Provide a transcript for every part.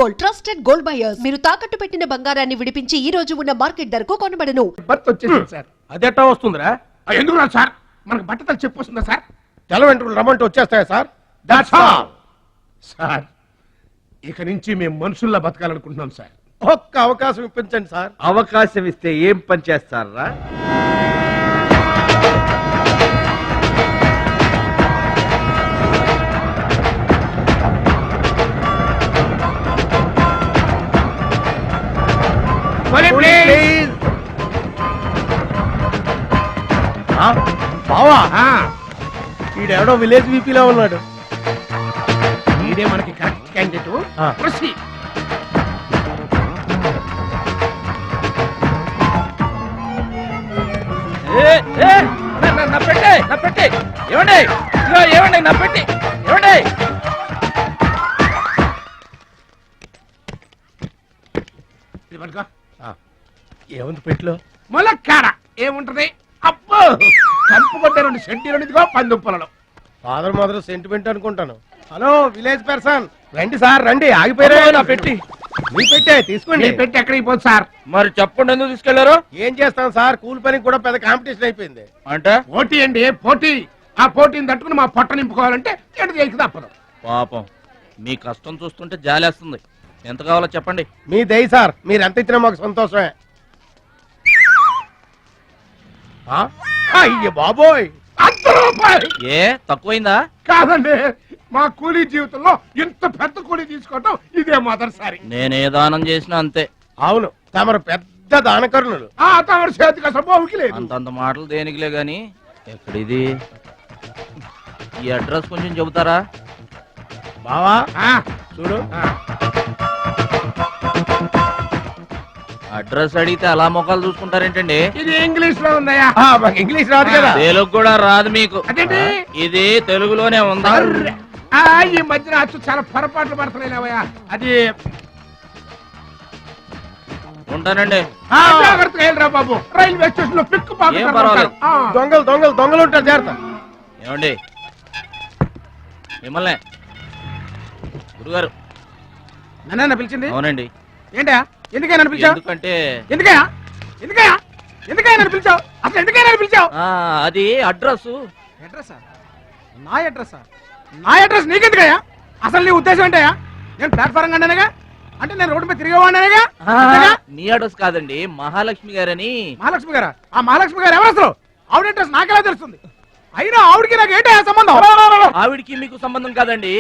Gold, trusted gold buyers. మీరు తాకట్టు పెట్టిన బంగారాన్ని విడిపించి ఈ రోజు ఉన్న మార్కెట్ ధరకు కొనబడను. బర్త్ వచ్చేసింది సార్. అదెట్టా వస్తుందిరా? ఎందుకు రాదు సార్? మనకు బట్టతలు చెప్పు వస్తుందా సార్? తెల వెంట్రులు రమ్మంటే వచ్చేస్తాయా సార్? That's all sir. ఇక నుంచి మేము మనుషుల్లా బతకాలనుకుంటున్నాం సార్. ఒక్క అవకాశం ఇప్పించండి సార్. అవకాశం ఇస్తే ఏం పని చేస్తారా? బావా, ఈడెవడో విలేజ్ వీపీలో ఉన్నాడు. ఇదే మనకి కరెక్ట్ క్యాండిడేట్. ప్రొసీడ్. నా పెట్టే ఏమండి, ఏమండి నా పెట్టి ఏమండి. ఏముంది పెట్టిలో? ములక్కాడ ఏముంటది? అబ్బో, కంపు కొట్టే 2 సెంటీలు పందుప్పలలో. ఫాదర్ మదర్ సెంటిమెంట్ అనుకుంటాను. హలో విలేజ్ పర్సన్, రండి సార్ రండి. ఆగిపోయారా? నా పెట్టి మీ పెట్టే తీసుకోండి. పెట్టి ఎక్కడికి పోదు సార్? మరి చెప్పండి, ఎందుకు తీసుకెళ్లారు? ఏం చేస్తాం సార్, కూలి పనికి కూడా పెద్ద కాంపిటీషన్ అయిపోయింది. అంటే పోటీ అండి, పోటీ. ఆ పోటీని తట్టుకుని మా పొట్ట నింపుకోవాలంటే ఎటు చేయక తప్పదు. పాపం, మీ కష్టం చూస్తుంటే జాలేస్తుంది. ఎంత కావాలో చెప్పండి. మీ దయ సార్, మీరు ఎంత ఇచ్చినా మాకు సంతోషమే. అయ్య బాబోయ్, 100 రూపాయలు. ఏ తక్కువైందా? కాదండి, మా కూలీ జీవితంలో ఇంత పెద్ద కూలీ తీసుకోవటం ఇదే మొదటిసారి. నేనే దానం చేసినా అంతే. అవును, తమరు పెద్ద దానకరుణులు. తమరి చేతికి అసలు బావుకి లేదు. అంతంత మాటలు దేనికిలే గాని, ఎక్కడిది? ఈ అడ్రస్ కొంచెం చెబుతారా? బావా ఆ, చూడు. అడ్రస్ అడిగితే అలా మొక్కలు చూసుకుంటారేంటండి? ఇది ఇంగ్లీష్ లో ఉందయ్యా. మాకు ఇంగ్లీష్ రాదు కదా. తెలుగు కూడా రాదు మీకు? అదేంటి? ఇది తెలుగులోనే ఉందా? ఈ మధ్యన అచ్చు చాలా పొరపాట్లు పడుతున్నాయివయ్యా. అది ఉంటానండి. జాగ్రత్తగా వెళ్ళరా బాబు, రైల్వే స్టేషన్ లో పిక్కు ఏం పర్వాలేదు. దొంగలు దొంగలు దొంగలు ఉంటారు, జాగ్రత్త. ఏమండి మిమ్మల్ని గురుగారు? నన్న పిలిచింది? అవునండి. ఏంటా? ఎందుకైనా పిలిచావు? ఎందుకంటే ఎందుకయ్యా ఎందుకయ్యా ఎందుకైనా పిలిచావు? అసలు ఎందుకైనా పిలిచావు? అది అడ్రస్. అడ్రస్? నా అడ్రస్? నా అడ్రస్ నీకెందుకయ్యా? అసలు నీ ఉద్దేశం ఏంటయ్యా? నేను ప్లాట్ఫారం కండానేగా, అంటే నేను రోడ్డు మీద తిరిగేవాడినేగా. నీ అడ్రస్ కాదండి, మహాలక్ష్మి గారని. మహాలక్ష్మి గారా? ఆ మహాలక్ష్మి గారు ఎవరు అసలు? ఆవిడ అడ్రస్ నాకెలా తెలుస్తుంది? అయినా ఆవిడకి నాకు ఏంటో సంబంధం? ఆవిడికి మీకు సంబంధం కాదండి,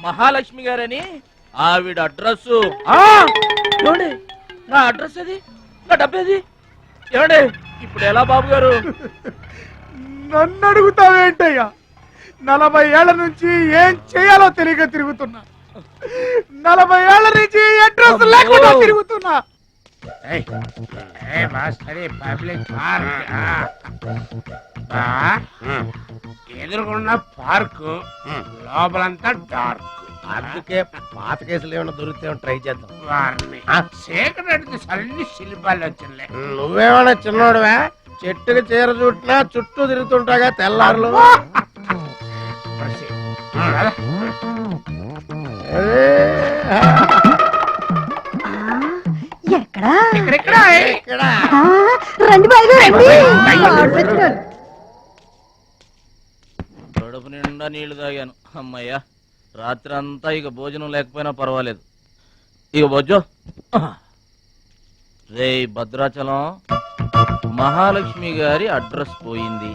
మహాలక్ష్మి గారని ఆవిడ అడ్రస్. ఏమండి, నా అడ్రస్ అది, నా డబ్బేది? ఏమండి ఇప్పుడు ఎలా బాబు గారు? నన్ను అడుగుతావేంటయ్యా? 40 ఏళ్ల నుంచి ఏం చేయాలో తెలియక తిరుగుతున్నా. 40 ఏళ్ల నుంచి అడ్రస్ లేకుండా తిరుగుతున్నా. ఎదురుకున్న పార్కు లోపలంతా డార్క్. అందుకే పాత కేసులు ఏమైనా దొరికితే ట్రై చేద్దాం. చీకటి అన్ని శిల్పాలు వచ్చినాయి. నువ్వేమైనా చిన్నోడువా? చెట్టుకి చీర చుట్టినా చుట్టూ తిరుగుతుంటాగా తెల్లారులు. కడుపు నిండా నీళ్లు తాగాను, అమ్మయ్యా. రాత్రి అంతా ఇక భోజనం లేకపోయినా పర్వాలేదు. ఇక బొజ్జో. రే భద్రాచలం, మహాలక్ష్మి గారి అడ్రస్ పోయింది,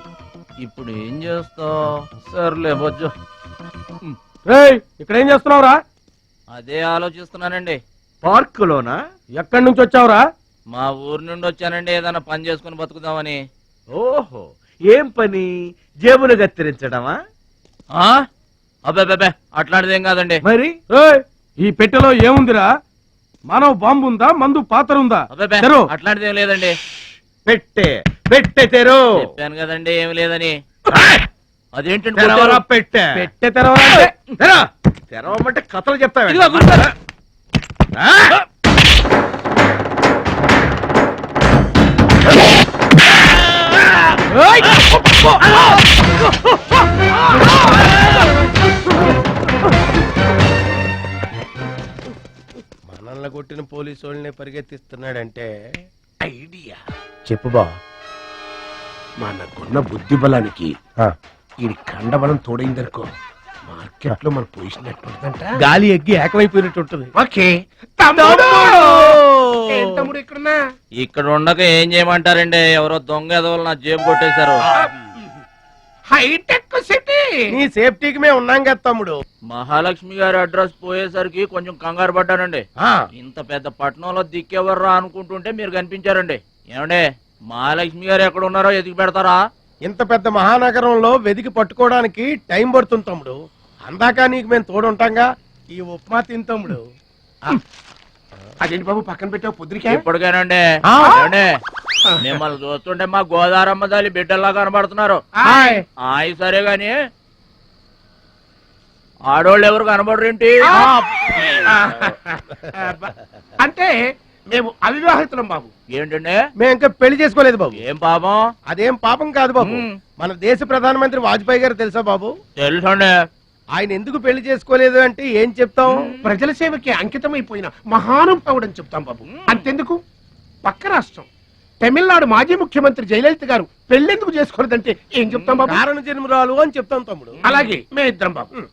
ఇప్పుడు ఏం చేస్తావు? సర్లే బొజ్జో. ఇక్కడ ఏం చేస్తున్నావురా? అదే ఆలోచిస్తున్నానండి. పార్కులోనా? ఎక్కడి నుంచి వచ్చావురా? మా ఊరు నుండి వచ్చానండి, ఏదైనా పని చేసుకుని బతుకుదామని. ఓహో, ఏం పని? జేబులు కత్తిరించడమా? అబ్బే అట్లాంటిదేం కాదండి. మరి ఈ పెట్టెలో ఏముందిరా? మానవ బాంబు ఉందా? మందు పాత్ర ఉందా? అబ్బే అట్లాంటిదేం లేదండి. పెట్టే తెరు. చెప్పాను కదండి ఏమి లేదని. అదేంటండి పెట్టె తెరవాలంటే తెరవమంటే కథలు చెప్తావా? మనల్ని కొట్టిన పోలీసు వాళ్ళని పరిగెత్తిస్తున్నాడంటే ఐడియా. చెప్పు బా. మనకున్న బుద్ధి బలానికి ఈ కండబలం తోడైందనుకో, మార్కెట్ లో మన పొజిషన్ ఎట్టుందంట. గాలి ఎగ్గి ఏకమైపోయినట్టు ఉంటుంది. ఓకే తమ్ముడు. ఏం తమ్ముడు ఇక్కడున్నా? ఇక్కడ ఉండక ఏం చేయమంటారండి? ఎవరో దొంగ ఎదవలు నా జేబు కొట్టేశారు. హైటెక్ సిటీ. నీ సేఫ్టీకి మేము ఉన్నాం కదా తమ్ముడు. మహాలక్ష్మి గారి అడ్రస్ పోయేసరికి కొంచెం కంగారు పడ్డానండి. ఇంత పెద్ద పట్టణంలో దిక్కెవర్రా అనుకుంటుంటే మీరు కనిపించారండి. ఏమండే, మహాలక్ష్మి గారు ఎక్కడ ఉన్నారో ఎదిగి పెడతారా? ఇంత పెద్ద మహానగరంలో వెదికి పట్టుకోవడానికి టైం పడుతుంది తమ్ముడు. అందాక నీకు మేము తోడుంటాంగా. ఈ ఉప్మా తిని తమ్ముడు. అదేంటి బాబు పక్కన పెట్టావు పొద్దురికే? ఇప్పటికేనండి. ఏమండే, మిమ్మల్ని చూస్తుంటే మా గోదారమ్మ తల్లి బిడ్డల్లా కనబడుతున్నారు. ఆయి సరే గాని ఆడోళ్ళు ఎవరు కనబడరేంటి? అంటే మేము అవివాహితులం బాబు. ఏంటండి? మేము ఇంకా పెళ్లి చేసుకోలేదు బాబు. ఏం పాపం? అదేం పాపం కాదు బాబు. మన దేశ ప్రధానమంత్రి వాజ్పేయి గారు తెలుసా బాబు? తెలుసండి. ఆయన ఎందుకు పెళ్లి చేసుకోలేదు అంటే ఏం చెప్తాం? ప్రజల సేవకి అంకితమైపోయిన మహానుభావుడు అని చెప్తాం బాబు. అంతెందుకు, పక్క రాష్ట్రం తమిళనాడు మాజీ ముఖ్యమంత్రి జయలలిత గారు పెళ్ళెందుకు చేసుకోలేదంటే ఏం చెప్తాం బాబు? కారణ జన్మరాలు అని చెప్తాం తమ్ముడు. అలాగే మేమిద్దరం బాబు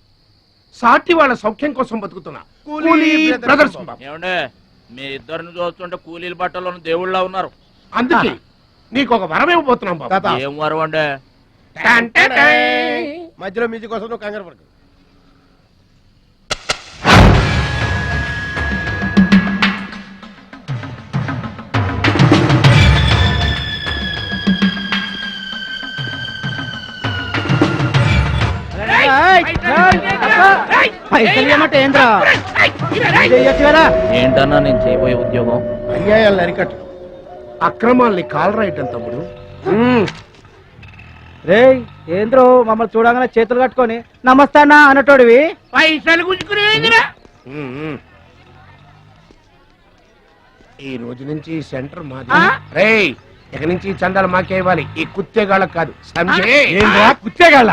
సాటి వాళ్ళ సౌఖ్యం కోసం బతుకుతున్నా కూలీ బ్రదర్స్ బాబు. ఏమండే, మీ ఇద్దరిని చూస్తుంటే కూలీల బట్టలను దేవుళ్ళ ఉన్నారు. అందుకే నీకు ఒక వరం ఇవ్వబోతున్నాం బాబు. తాత. ఏం వరం అండి? టన్ టన్ టన్. మధ్యలో మ్యూజిక్ కోసం నువ్వు కంగారు పడకు. ఏంటన్నా నేను చేయబోయే ఉద్యోగం? అన్యాయాలను అరికట్టు. అక్రమాల్ని కాలరాయటం తమ్ముడు. రే ఏంద్రో మమ్మల్ని చూడగానే చేతులు కట్టుకొని నమస్తానా అన్నటోడివి. పైసలు గుంజుకునే ఈ రోజు నుంచి సెంటర్ మాది. రేయ్, ఇక నుంచి చందాలు మాకే ఇవ్వాలి, ఈ కుత్తేగాళ్ళకి కాదు. కుచ్చేగాళ్ళ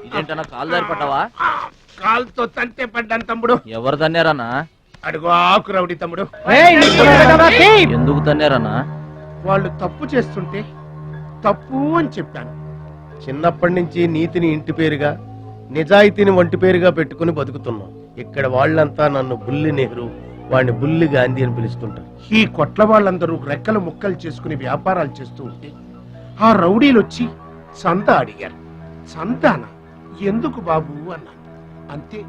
ఇదేంటన్నా కాలు దారి పడ్డావా? కాలుతో తంతే పడ్డాను తమ్ముడు. ఎవరు తన్నారన్నా? అడుగు ఆకు రౌడి తమ్ముడు. ఎందుకు తన్నారన్నా? వాళ్ళు తప్పు చేస్తుంటే తప్పు అని చెప్పాను. చిన్నప్పటి నుంచి నీతిని ఇంటి పేరుగా, నిజాయితీని వంటి పేరుగా పెట్టుకుని బతుకుతున్నాం. ఇక్కడ వాళ్ళంతా నన్ను బుల్లి నెహ్రూ, వాడిని బుల్లి గాంధీ అని పిలుస్తుంటారు. ఈ కొట్ల వాళ్ళందరూ రెక్కలు ముక్కలు చేసుకుని వ్యాపారాలు చేస్తూ ఉంటే ఆ రౌడీలు వచ్చి సంత అడిగారు. సంతాన ఎందుకు బాబు అన్నాను. అంతే,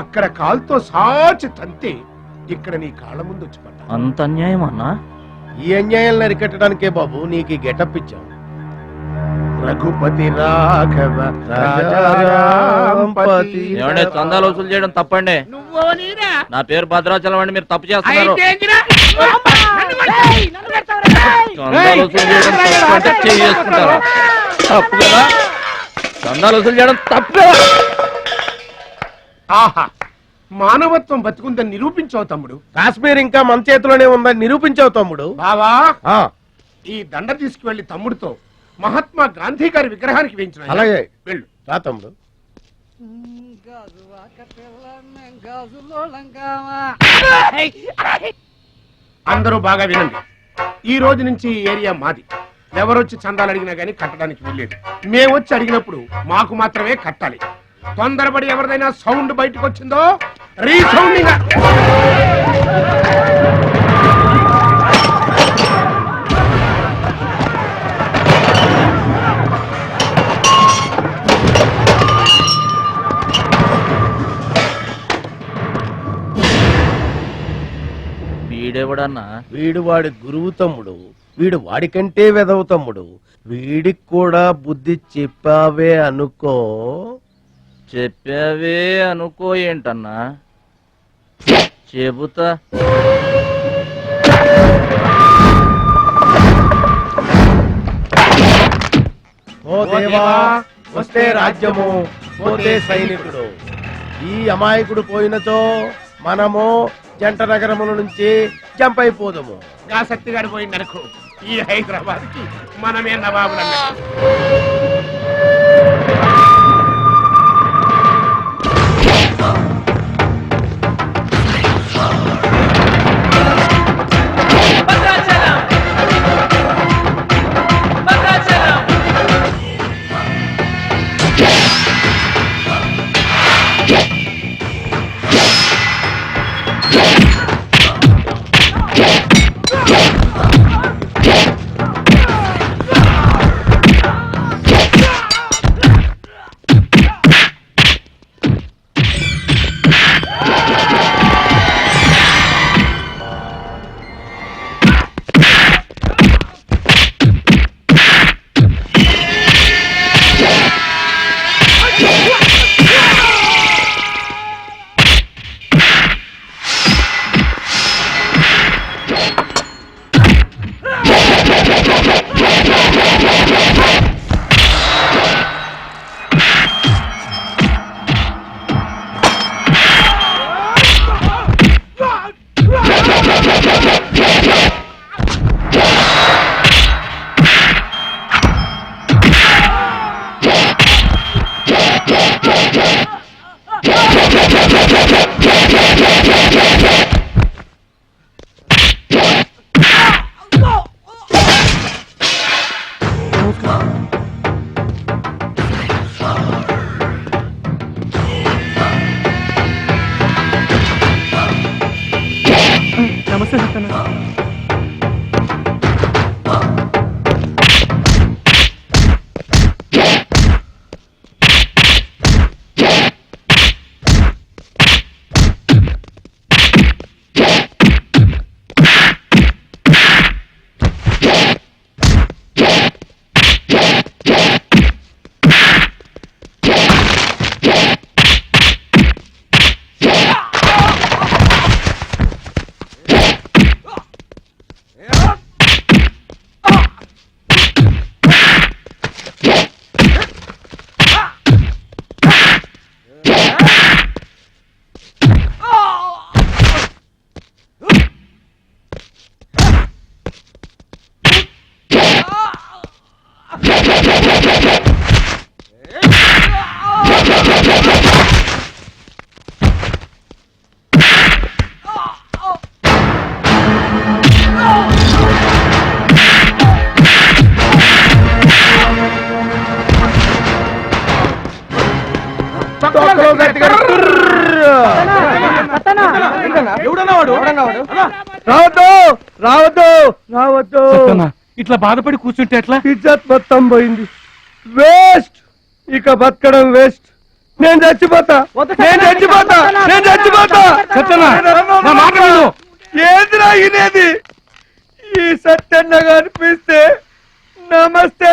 అక్కడ కాలుతో సాచి తంతే ఇక్కడ నీ కాళ్ళ ముందు వచ్చి పడ్డా. అంత అన్యాయం అన్నా? ఈ అన్యాయాలను అరికట్టడానికే బాబు నీకు ఈ గెటప్ ఇచ్చాం. రఘుపతి రాఘవ రాజారాంపతి. ఏమంటే, చందాలు వసూలు చేయడం తప్పండి. నా పేరు భద్రాచలం అండి, మీరు తప్పు చేస్తున్నారు. చందాలు వసూలు చేయడం తప్పు అంటే చేసుకుంటారా? తప్పు కదా? చందాలు వసూలు చేయడం తప్పు కదా? ఆహా, మానవత్వం బతుకుందని నిరూపించావు తమ్ముడు. కాశ్మీర్ ఇంకా మన చేతిలోనే ఉందని నిరూపించావు తమ్ముడు. బావా, ఆ, ఈ దండ తీసుకువెళ్లి తమ్ముడితో మహాత్మా గాంధీ గారి విగ్రహానికి వేయించిన. అలాగే వెళ్ళు. రా తమ్ముడు. అందరూ బాగా వినండి. ఈ రోజు నుంచి ఈ ఏరియా మాది. ఎవరొచ్చి చందాలు అడిగినా గానీ కట్టడానికి వీల్లేదు. మేమొచ్చి అడిగినప్పుడు మాకు మాత్రమే కట్టాలి. తొందరపడి ఎవరిదైనా సౌండ్ బయటకు వచ్చిందో రీసౌండింగ్. వీడెవడన్నా? వీడు వాడి గురువు తమ్ముడు. వీడు వాడికంటే వెదవు తమ్ముడు. వీడికి కూడా బుద్ధి చెప్పావే అనుకో. చెప్పావే అనుకో ఏంటన్నా? చెబుతా. ఓ దేవా, వస్తే రాజ్యము, పోతే సైనికుడు. ఈ అమాయకుడు పోయినచో మనము జంట నగరముల నుంచి జంప్ అయిపోదము. గా శక్తిగాడు పోయిందనుకో, ఈ హైదరాబాద్ కి మనమే నవాబులన్నా. రావద్దు ఇట్లా బాధపడి కూర్చుంటే ఎట్లా? ఇజ్జత్ మొత్తం పోయింది. వేస్ట్, ఇక బతకడం వేస్ట్. నేను చచ్చిపోతా. ఏందిరా ఇనేది? ఈ సత్యన్న కనిపిస్తే నమస్తే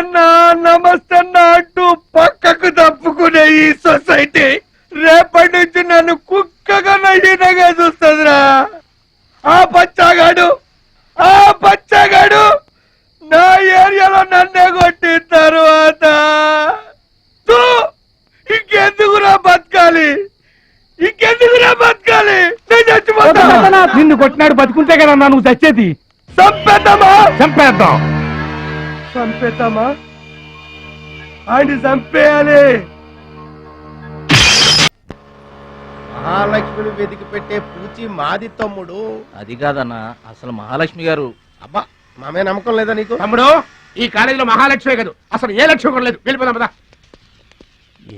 అంటూ పక్కకు తప్పుకునే ఈ సొసైటీ రేపటి నుంచి నన్ను కుక్కగా నయ్యినగా చూస్తుందిరా. ఆ పచ్చగాడు నా ఏరియాలో నన్నే కొట్టిన తర్వాత ఇంకెందుకురా బతకాలి? నేను చచ్చిపోతా. నిన్ను కొట్టినాడు బతుకుంటే కదా నువ్వు చచ్చేది. చంపేద్దామా? ఆయన చంపేయాలి. మహాలక్ష్మిని వెతికి పెట్టే పూచి మాది తమ్ముడు. అది కాదన్నా, అసలు మహాలక్ష్మి గారు. అబ్బా, మామే నమ్మకం లేదా నీకు? తమ్ముడు, ఈ కాలేజీలో మహాలక్ష్మి కాదు, అసలు ఏ లక్ష్యం కూడా లేదు. వెళ్ళిపోదాం పద.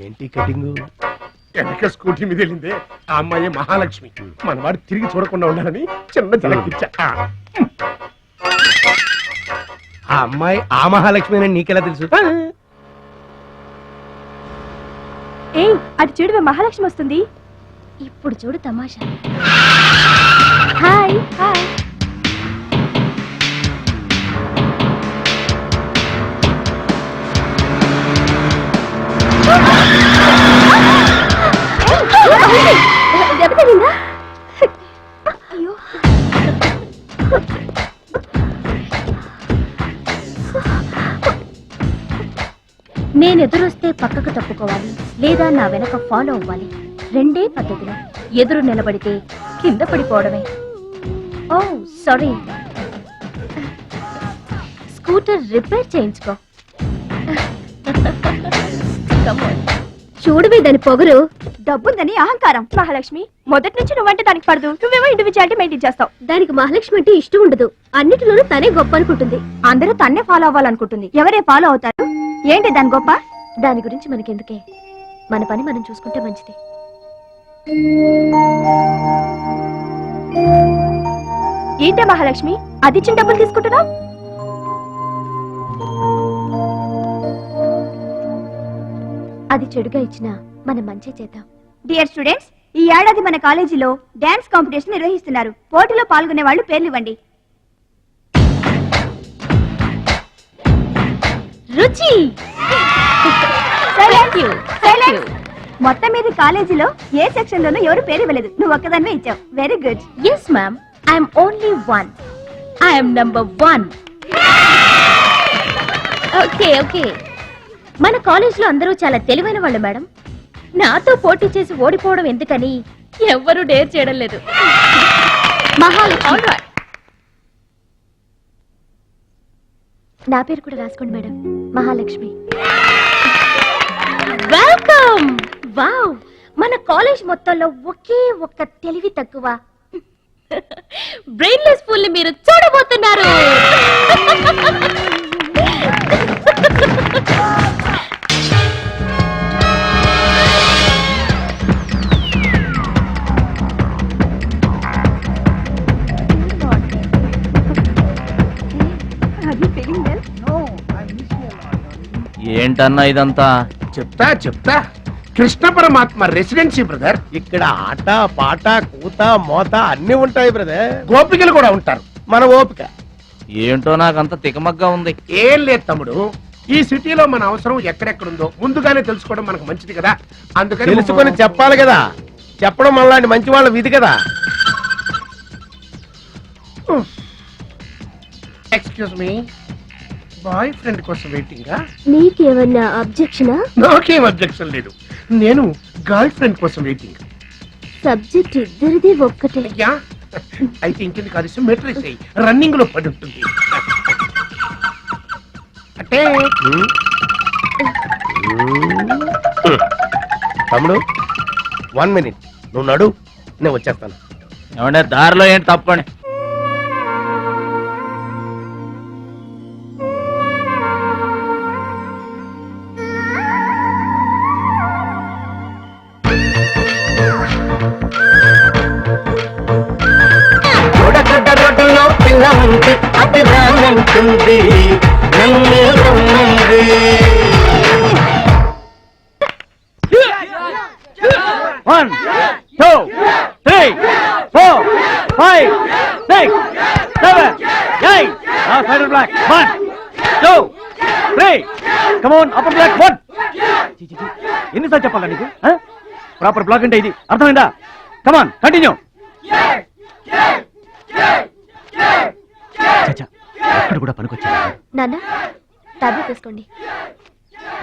ఏంటి కటింగు? వెనక స్కూటీ మీద వెళ్ళిందే ఆ అమ్మాయి మహాలక్ష్మి. మనవాడు తిరిగి చూడకుండా ఉండాలని చిన్న జలకిచ్చా. ఆ అమ్మాయి ఆ మహాలక్ష్మి అని నీకెలా తెలుసు? అది చూడు, మహాలక్ష్మి వస్తుంది. ఇప్పుడు చూడు తమాషా. Hi hi. దెబ్బ తగిలిందా? అయ్యో, నేను ఎదురొస్తే పక్కకు తప్పుకోవాలి, లేదా నా వెనక ఫాలో అవ్వాలి. రెండే పద్ధతులు. ఎదురు నిలబడితే కింద పడిపోవడమే. ఓ సారీ, స్కూటర్ రిపేర్ చేయించుకో. చూడవే దాని పొగరు. డబ్బుందని అహంకారం. మహాలక్ష్మి, మొదటి నుంచి నువ్వంటే దానికి పడదు. నువ్వేమో ఇండివిజువాలిటీ మెయింటైన్ చేస్తావు. దానికి మహాలక్ష్మి అంటే ఇష్టం ఉండదు. అన్నిటిలోనూ తనే గొప్ప అనుకుంటుంది. అందరూ తన్నే ఫాలో అవ్వాలనుకుంటుంది. ఎవరే ఫాలో అవుతారు? ఏంటి దాని గొప్ప? దాని గురించి మనకెందుకే, మన పని మనం చూసుకుంటే మంచిది. ఏంటే మహాలక్ష్మి అది ఇచ్చిన డబ్బులు తీసుకుంటున్నావు? అది చెడుగా ఇచ్చిన మనం మంచి చేద్దాం. డియర్ స్టూడెంట్స్, ఈ ఏడాది మన కాలేజీలో డాన్స్ కాంపిటీషన్ నిర్వహిస్తున్నారు. పోటీలో పాల్గొనే వాళ్ళు పేర్లు ఇవ్వండి. రుచి. మొత్తం మీద కాలేజీలో ఏ సెక్షన్ లోనూ ఎవరు పేరు ఇవ్వలేదు. నువ్వు ఒక్కదాన్నే ఇచ్చావు. Very good. Yes ma'am, I'm only one. I'm number 1. Okay okay. మన కాలేజ్ లో అందరూ చాలా తెలివైన వాళ్ళు మేడం. నాతో పోటీ చేసి ఓడిపోవడం ఎందుకని ఎవ్వరూ డేర్ చేయడం లేదు. మహాలక్ష్మి. నా పేరు కూడా రాసుకోండి మేడం, మహాలక్ష్మి. వెల్కమ్. వావ్, మన కాలేజ్ మొత్తంలో ఒకే ఒక్క తెలివి తక్కువ బ్రెయిన్లెస్ ఫుల్ ని మీరు చూడబోతున్నారు. ఏంటన్నా ఇదంతా? చెప్తా కృష్ణ పరమాత్మ రెసిడెన్సీ బ్రదర్. ఇక్కడ ఆట పాట కూత మోత అన్ని ఉంటాయి బ్రదర్. గోపికలు కూడా ఉంటారు. మన ఓపిక ఏంటో నాకంత తికమగ్గా ఉంది. ఏం లేదు తమ్ముడు, ఈ సిటీలో మన అవసరం ఎక్కడెక్కడుందో ముందుగానే తెలుసుకోవడం మనకు మంచిది కదా. అందుకని తెలుసుకొని చెప్పాలి కదా. చెప్పడం మనలాంటి మంచి వాళ్ళ విధి కదా. ఎక్స్క్యూజ్ మీ, బాయ్ ఫ్రెండ్ కోసం వెయిటింగా? నీకేమన్నా అబ్జెక్షనా? నాకేం అబ్జెక్షన్ లేదు. నేను గర్ల్ ఫ్రెండ్ కోసం వెయిటింగ్. సబ్జెక్ట్ ఇద్దరిది ఒక్కటే. అయ్యా, అయితే ఇంకెందుకు కలిసి మెట్రిక్ రన్నింగ్ లో పడి ఉంటుంది. అంటే తమ్ముడు 1 minute, నువ్వు నడు, నేను వచ్చేస్తాను. ఏమంటే దారిలో ఏంటి తప్పండి? One, two, three, four, five, six, seven, eight. Final black. 1, 2, 3. Come on, upper black. 1. ఎన్నిసార్లు చెప్పాలా నీకు? ప్రాపర్ బ్లాక్ అంటే ఇది, అర్థమైందా? కమాన్, కంటిన్యూ. అక్కడ కూడా పనికొచ్చా నాన్న, టాబ్లెట్ తీసుకోండి.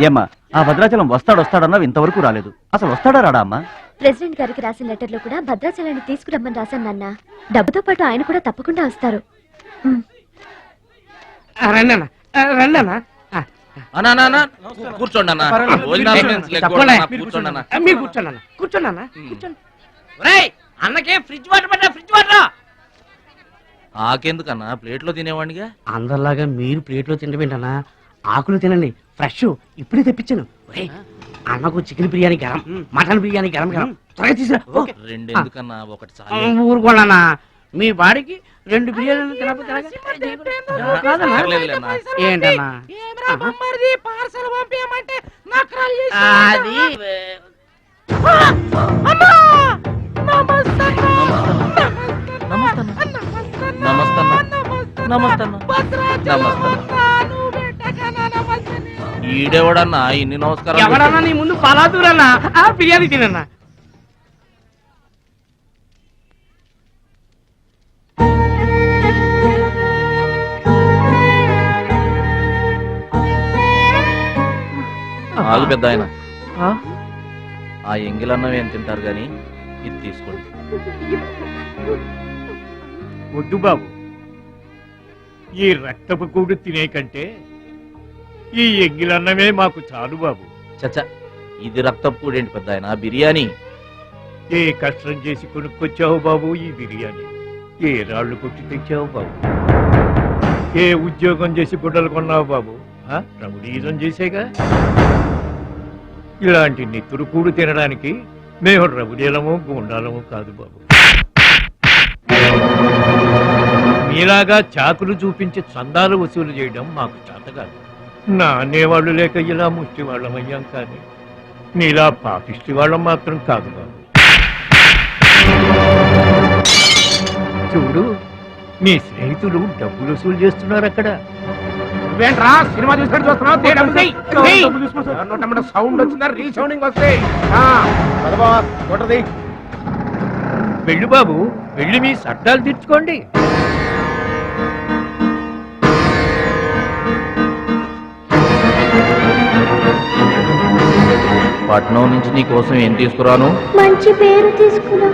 ఏమ్మా, ఆ భద్రాచలం వస్తాడన్నావు, ఇంతవరకు రాలేదు. అసలు వస్తాడా రాడా అమ్మా? ప్రెసిడెంట్ గారికి రాసిన లెటర్ లో కూడా భద్రాచలాన్ని తీసుకురమ్మని రాశాను నాన్న. డబ్బుతో పాటు ఆయన కూడా తప్పకుండా వస్తారు. కూర్చోండి అన్న. అన్నకే ఫ్రిడ్జ్ వాటర్ పట్టా, ఫ్రిడ్జ్ వాటర్. ఆకెందుకన్నా, ప్లేట్లో తినేవాడిగా. అందరిలాగా మీరు ప్లేట్లో తినబెంటనా? ఆకులు తినండి, ఫ్రెష్ ఇప్పుడే తెప్పించాను. అన్నకు చికెన్ బిర్యానీ గరం, మటన్ బిర్యానీ గరం గరం. త్వరగా తీసుకురా. 2 ఎందుకన్నా, ఒకటి చాలు. ఊరుకోండి, మీ బాడీకి 2 బిర్యానీలు తినకపోతే ఏంటన్నా? అది ఈడెవడన్నా ఇన్ని నమస్కారం? ఎవడన్నా నీ ముందు పలాదూరన్నా బిర్యానీ తినన్నా. ఆగు పెద్ద ఆయన, ఆ ఎంగిలన్నం ఏం తింటారు గాని ఇది తీసుకోండి. వద్దు బాబు, ఈ రక్తపు కూడు తినే కంటే ఈ ఎంగిలన్నమే మాకు చాలు బాబు. చచ్చా, ఇది రక్తపు కూడేంటి పెద్ద ఆయన, బిర్యానీ. ఏ కష్టం చేసి కొనుక్కొచ్చావు బాబు ఈ బిర్యానీ? ఏ రాళ్లు కొట్టి తెచ్చావు బాబు? ఏ ఉద్యోగం చేసి గుడ్డలు కొన్నావు బాబు? రౌడీజం చేసేగా. ఇలాంటి నెత్తురు కూడు తినడానికి మేము రౌడీలము గూండాలము కాదు బాబు. మీలాగా చాకులు చూపించి చందాలు వసూలు చేయడం మాకు చేత కాదు. నా అనేవాళ్ళు లేక ఇలా ముష్టి వాళ్ళం అయ్యాం, కానీ మీలా పాపిష్టి వాళ్ళం మాత్రం కాదు బాబు. చూడు, మీ స్నేహితులు డబ్బులు వసూలు చేస్తున్నారు అక్కడ. నువ్వేంట్రా సినిమా చూసినట్టు చూస్తున్నావు? సౌండ్ వచ్చిందా? రీసౌండింగ్ వస్తే వెళ్ళు బాబు, వెళ్ళి మీ సర్దాలు తీర్చుకోండి. పట్నం నుంచి నీ కోసం ఏం తీసుకురాను? మంచి పేరు తీసుకురా.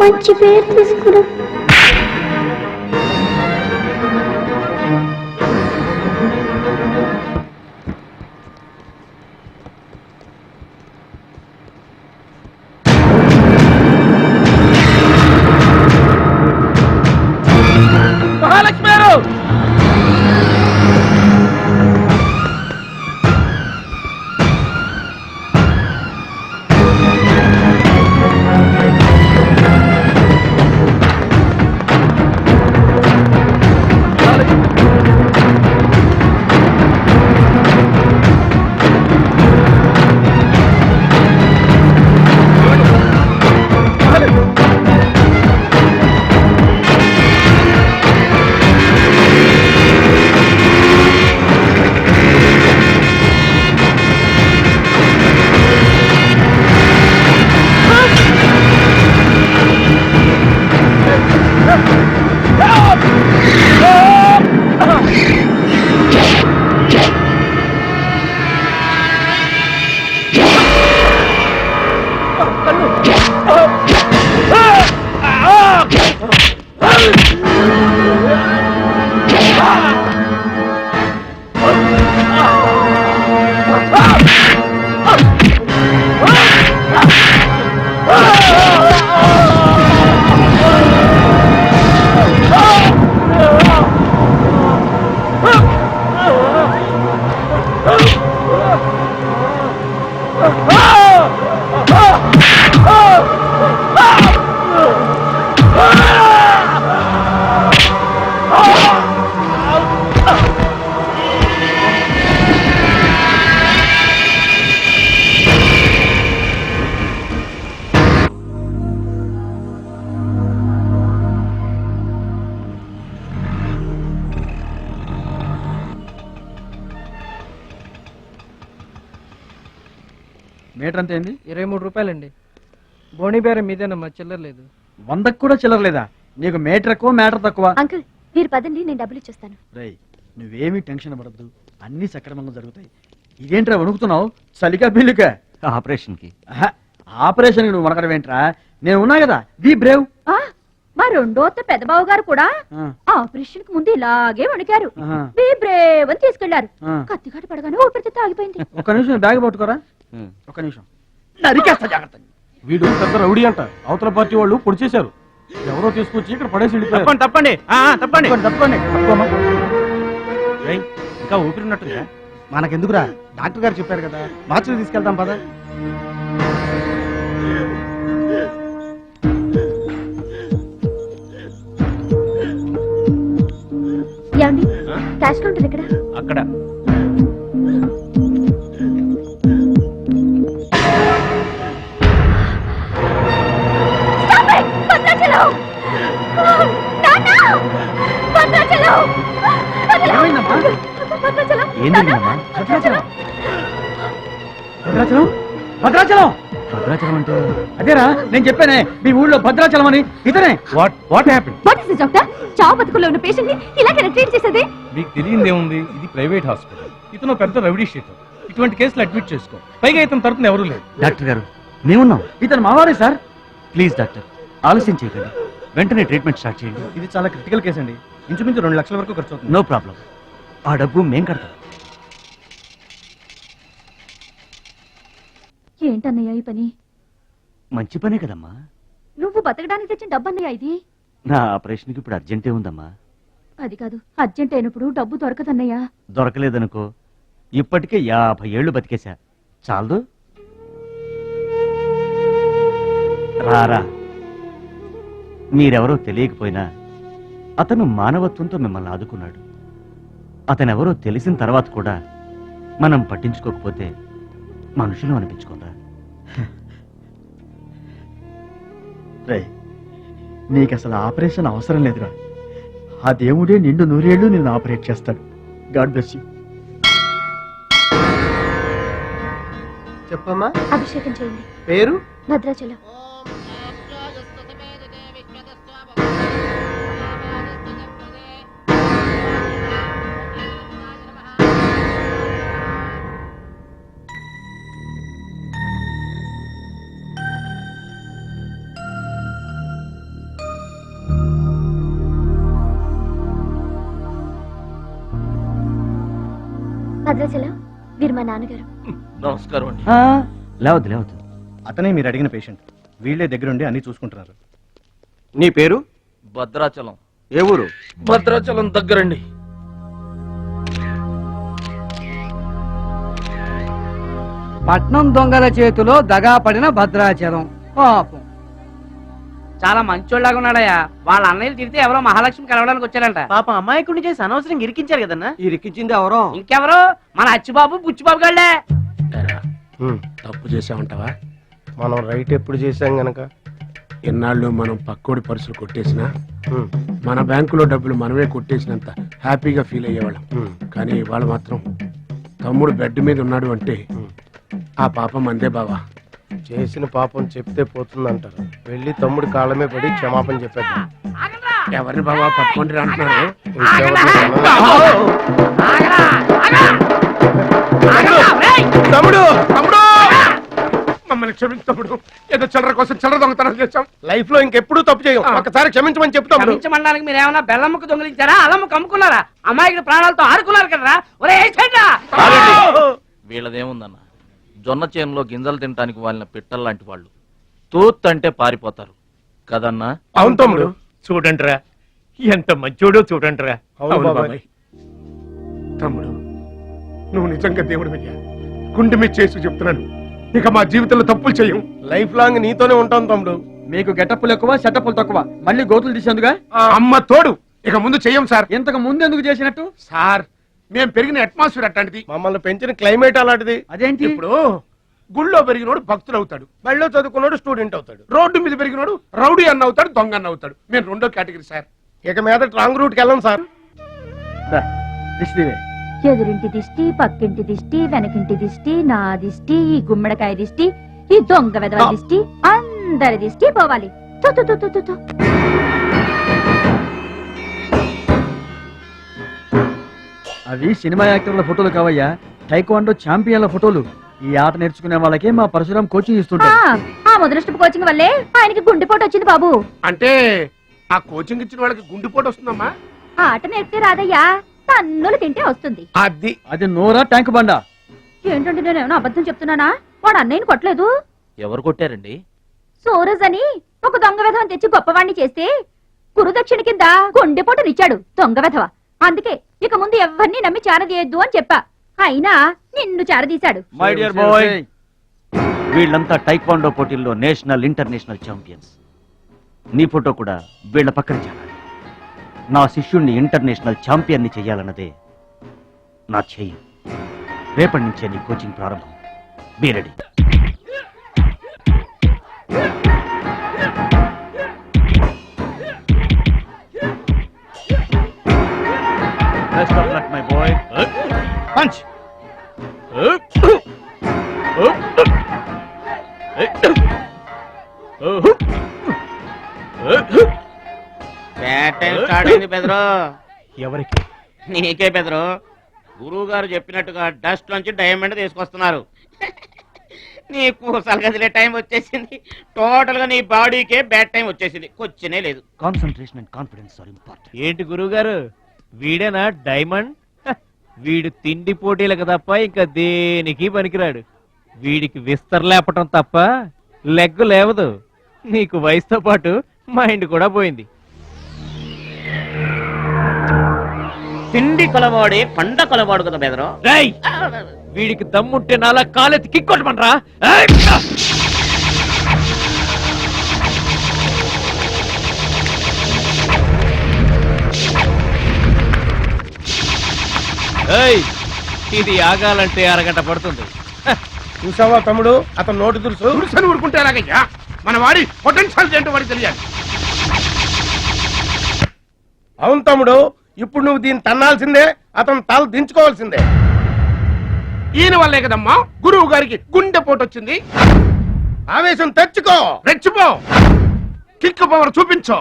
మంచి పేరు తీసుకురా. మహాలక్ష్మి గారు! మీటర్ అంతే ఏంది? 23 రూపాయలండి. బోణి బేరం మీదేనమ్మా, చిల్లర లేదు. 100కు కూడా చిల్లర లేదా? నీకు మీటర్ ఎక్కువ, మ్యాటర్ తక్కువ. అంకుల్ మీరు పదండి, నేను డబ్బులు ఇచ్చేస్తాను. రేయ్, నువ్వేమీ టెన్షన్ పడద్దు, అన్ని సక్రమంగా జరుగుతాయి. ఇదేంట్రా వణుకుతున్నావు? చలికా బిల్లుకా? ఆపరేషన్కి. ఆపరేషన్కి నువ్వు వనకడం ఏంట్రా? నేను ఉన్నా కదా, బీ బ్రేవ్. మా రెండో పెద్దబాబు గారు కూడా ఆపరేషన్ కి ముందు ఇలాగే వణికారు. బీ బ్రేవ్ అని తీసుకెళ్లారు. కత్తిగాడు పడగానే ఊపిరితిత్తు ఆగిపోయింది. ఒక్క నిమిషం బ్యాగ్ పట్టుకోరా. ఒక్క నిమిషం, నరికేస్తా జాగ్రత్త. వీడు పెద్ద రౌడీ అంట, అవతల పార్టీ వాళ్ళు పొడి చేశారు. ఎవరో తీసుకొచ్చి ఇక్కడ పడేసి వెళ్ళిపోయారు. తప్పండి తప్పండి తప్పండి. ఇంకా ఊపిరినట్టుగా. మనకెందుకురా, డాక్టర్ గారు చెప్పారు కదా, మార్చులు తీసుకెళ్తాం పద. ఏమండి, క్యాష్ కౌంటర్ ఎక్కడ? అక్కడ. భద్రాచలం భద్రాచలం అంటే అదేరా నేను చెప్పానే, మీ ఊళ్ళో భద్రాచలం అని. ఇతనే. What happen? What is this doctor? చావు బతుకుల్లో ఉన్న పేషెంట్ ని ఇలాగే ట్రీట్ చేసేది? మీకు తెలియదేముంది, ఇది ప్రైవేట్ హాస్పిటల్. ఇతను పెద్ద రౌడీ షీటర్. ఇటువంటి కేసులు అడ్మిట్ చేసుకో. పైగా ఇతను తరపున ఎవరూ లేదు. డాక్టర్ గారు మేమున్నాం. ఇతను మావాడే సార్. ప్లీజ్ డాక్టర్, ఆలస్యం చేయకండి, వెంటనే ట్రీట్మెంట్ స్టార్ట్ చేయండి. ఇది చాలా క్రిటికల్ కేసు అండి. ఇంచుమించు 2 లక్షల వరకు ఖర్చు అవుతుంది. నో ప్రాబ్లం, ఆ డబ్బు మేం కడతాం. ఏంటన్నయ్య ఈ పని? మంచి పనే కదమ్మా. నువ్వు బతకడానికి తెచ్చిన డబ్బు అన్నయ్య ఇది. నా ఆపరేషన్కి ఇప్పుడు అర్జెంటే ఉందమ్మా. అది కాదు, అర్జెంట్ అయినప్పుడు డబ్బు దొరకదన్నయ్య. దొరకలేదనుకో, ఇప్పటికే 50 ఏళ్ళు బతికేశా, చాలదు. రారా. మీరెవరో తెలియకపోయినా అతను మానవత్వంతో మిమ్మల్ని ఆదుకున్నాడు. అతనెవరో తెలిసిన తర్వాత కూడా మనం పట్టించుకోకపోతే మనుషులు అనిపించుకోరా. నీకు అసలు ఆపరేషన్ అవసరం లేదురా. ఆ దేవుడే నిండు 100 ఏళ్ళు నిన్ను ఆపరేట్ చేస్తాడు. God bless you. చెప్పమ్మా. అభిషేకం చేయండి. పేరు? భద్రాచలం. భద్రాచలం, వీరు మా నాన్నగారు. నమస్కారం అండి. లేవద్దు లేవద్దు. అతనే మీరు అడిగిన పేషెంట్. వీళ్ళే దగ్గరుండి అన్ని చూసుకుంటున్నారు. నీ పేరు? భద్రాచలం. ఏ ఊరు? భద్రాచలం దగ్గరండి. పట్నం దొంగల చేతిలో దగా పడిన భద్రాచలం. పాపం చాలా మంచోళ్ళగా ఉన్నాడయ్యా. వాళ్ళ అన్నయ్యలు తిరిగితే ఎవరో మహాలక్ష్మి కలవడానికి వచ్చారంట. పాపం అమాయకుడిని చేసి అనవసరం ఇరికించారు కదన్నా. ఇరికించింది ఎవరో ఇంకెవరు, మన అచ్చిబాబు బుచ్చిబాబు గళ్ళే. తప్పు చేసామంటావా? మనం రైట్ ఎప్పుడు చేశాం గనక ఎన్నాళ్ళు మనం పక్కోడి పర్సులు కొట్టేసినా మన బ్యాంకులో డబ్బులు మనమే కొట్టేసినంత హ్యాపీగా ఫీల్ అయ్యేవాళ్ళం. కానీ ఇవాళ మాత్రం తమ్ముడు బెడ్ మీద ఉన్నాడు అంటే ఆ పాపం అందే బావా. చేసిన పాపం చెప్తే పోతుందంటారు. వెళ్ళి తమ్ముడి కాళ్ళమే పడి క్షమాపణ చెప్పేద్దాం. ఎవరిని బావా పట్టుకుంటారు అంటున్నారు? తమ్ముడు తమ్ముడు మమ్మల్ని క్షమించు తమ్ముడు. ఏదో చిల్లర కోసం చిల్లర దొంగతనం చేశాం. లైఫ్ లో ఇంకెప్పుడు తప్పు చేయం. ఒకసారి క్షమించమని చెప్తాం. క్షమించమనడానికి మీరు ఏమన్నా బెల్లమ్మకు దొంగిలించారా, అల్లమ్మకు అమ్ముకున్నారా? అమ్మాయికి ప్రాణాలతో ఆడుకున్నారు కదరా. ఒరే వీళ్ళదేముందన్న, జొన్న చేనులో గింజలు తినడానికి వాళ్ళ పిట్టల్లాంటి వాళ్ళు. తూత్ అంటే పారిపోతారు కదన్నా. అవును తమ్ముడు. చూడండిరా ఎంత మంచోడో చూడండిరా. అవును బాబాయ్. తమ్ముడు నువ్వు నిజంగా దేవుడు అయ్యా. గుండె మీద చేసి చెప్తున్నాను, ఇక మా జీవితంలో తప్పులు చెయ్యం. లైఫ్ లాంగ్ నీతోనే ఉంటాం తమ్ముడు. మీకు గెటప్పులు ఎక్కువ, సెటప్పులు తక్కువ. మళ్ళీ గోతులు తీసేందుగా అమ్మ తోడు. ఇక ముందు చెయ్యం సార్. ఇంతకు ముందు ఎందుకు చేసినట్టు? సార్ మేము పెరిగిన అట్మాస్ఫియర్ అట్లాంటిది. మమ్మల్ని పెంచిన క్లైమేట్ అలాంటిది. అదేంటి? ఇప్పుడు గుళ్ళో పెరిగినోడు భక్తులు అవుతాడు, బళ్ళో చదువుకున్నాడు స్టూడెంట్ అవుతాడు, రోడ్డు మీద పెరిగినోడు రౌడీ అన్న అవుతాడు, దొంగ అన్న అవుతాడు. మేము రెండో కేటగిరీ సార్. ఇక మీద రాంగ్ రూట్కి వెళ్ళం సార్. ఎదురింటి దిష్టి, పక్కింటి దిష్టి, వెనకింటి దిష్టి, నా దిష్టి, ఈ గుమ్మడికాయ దిష్టి, ఈ దొంగ వెధవ దిష్టి, అందరి దిష్టి పోవాలి. తో తో తో తో తో తో. అవి సినిమా యాక్టర్ల ఫోటోలు కావయ్యా, టైక్వాండో ఛాంపియన్ల ఫోటోలు. ఈ ఆట నేర్చుకునే వాళ్ళకే మా పరశురాం కోచింగ్ ఇస్తుంటారు. ఆ మొదలష్టపు కోచింగ్ వల్లే ఆయనకి గుండెపోటు వచ్చింది బాబు. అంటే ఆ కోచింగ్ ఇచ్చిన వాళ్ళకి గుండెపోటు వస్తుందమ్మా? ఆ ఆట నేర్పితే రాదయ్యా, తన్నులు తింటే వస్తుంది. అది నోరా ట్యాంక్ బండా. ఏంటంటే నేను ఏమైనా అబద్ధం చెప్తున్నానా? వాడు అన్నయ్యని కొట్టలేదు. ఎవరు కొట్టారండి? సూరజ్ అని ఒక దొంగ వెధవ తెచ్చి గొప్పవాణ్ణి చేస్తే గురుదక్షిణ కింద గుండెపోటునిచ్చాడు దొంగ వెధవ. అందుకే ఇక ముందు ఎవరిని నమ్మి చారదీయద్దు అని చెప్పా. అయినా నిన్ను చారదీశాడు. మై డియర్ బాయ్, వీళ్ళంతా టైక్వాండో పోటీల్లో నేషనల్ ఇంటర్నేషనల్ ఛాంపియన్స్. నీ ఫోటో కూడా వీళ్ళ పక్కన చేరాలి. నా శిష్యుణ్ణి ఇంటర్నేషనల్ ఛాంపియన్ని చెయ్యాలన్నదే నా చెయ్యి. రేపటి నుంచే నీ కోచింగ్ ప్రారంభం. Be ready. Best of luck, my boy. Punch. ఎవరికి? నీకే బెదరు. గురువు గారు చెప్పినట్టుగా డస్ట్ నుంచి డైమండ్ తీసుకొస్తున్నారు. నీ కూసాలు కదిలే టైం వచ్చేసింది. టోటల్ గా నీ బాడీకే బ్యాడ్ టైం వచ్చేసింది. కొచ్చినే లేదు. Concentration and confidence are important. ఏంటి గురువు గారు, వీడేనా డైమండ్? వీడు తిండి పోటీలకు తప్ప ఇంకా దేనికి పనికిరాడు. వీడికి విస్తర లేపటం తప్ప లెగ్గు లేవదు. నీకు వయసుతో పాటు మైండ్ కూడా పోయింది. తిండి కొలవాడే పండ కొలవాడు కదా బెదరు. వీడికి దమ్ముంటే నాలా కాలెత్తి కిక్కొట్టమంటరా? ఏయ్, ఇది ఆగాలంటే అరగంట పడుతుంది. చూసావా తమ్ముడు అతను నోటు దురుసు. తులసని ఊరుకుంటే ఎలాగయ్యా? మన వాడి పొటెన్షియల్ ఏంటో వాడికి తెలియాలి. అవును తమ్ముడు, ఇప్పుడు నువ్వు దీన్ని తన్నాల్సిందే, అతను తల దించుకోవాల్సిందే. ఈయన వల్లే కదమ్మా గురువు గారికి గుండె పోటు వచ్చింది. ఆవేశం తెచ్చుకో, రెచ్చిపో, కిక్ పవర్ చూపించో.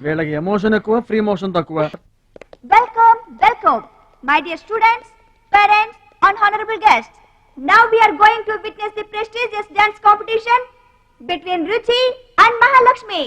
వీళ్ళకి ఎమోషన్ ఎక్కువ, ఫ్రీ మోషన్ తక్కువ. Welcome welcome my dear students, parents and honourable guests. Now we are going to witness the prestigious dance competition between Ruchi and Mahalakshmi.